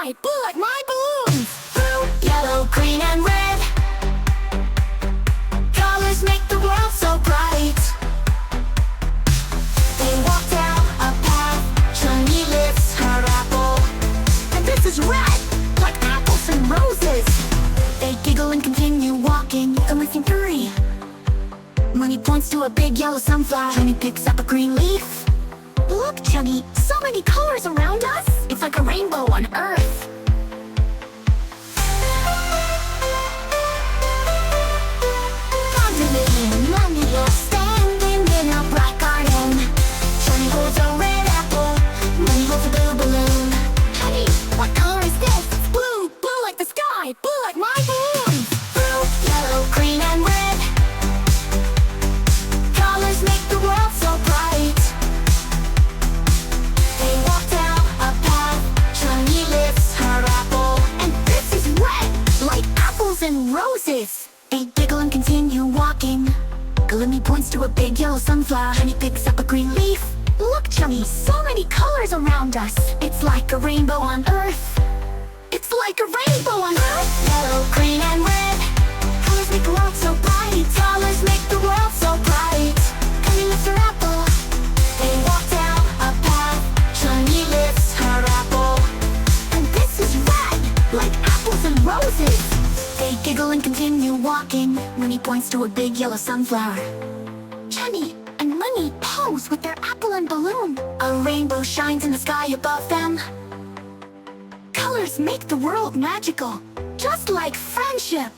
sky, blue like my balloons. Blue, yellow, green, and red. Colors make the world so bright. They walk down a path. Chunni lifts her apple, and this is red, like apples and roses. They giggle and continue walking, and we think hurry. Munni points to a big yellow sunflower. Chunni picks up a green leaf. Look, Chunni, so many colors around us. It's like a rainbow on Earth. Munni is standing in a bright garden. Chunni holds a red apple. Munni holds a blue balloon. Chunni, what color is this? It's blue, blue like the sky, blue like my balloons. Blue, yellow, green, and red. Colors make the world so bright. They walk down a path. Chunni lifts her apple, and this is red, like apples and roses. They giggle and continue walking. Chunni points to a big yellow sunflower. Chunni picks up a green leaf. Look, Chunni, so many colors around us. It's like a rainbow on Earth. It's like a rainbow on Earth. Yellow, green, and red. Colors make the world so bright. Colors make the world so bright. Chunni lifts her apple. They walk down a path. Chunni lifts her apple, and this is red, like apples and roses. They giggle and continue walking. Munni points to a big yellow sunflower. Chunni and Munni pose with their apple and balloon. A rainbow shines in the sky above them. Colors make the world magical, just like friendship.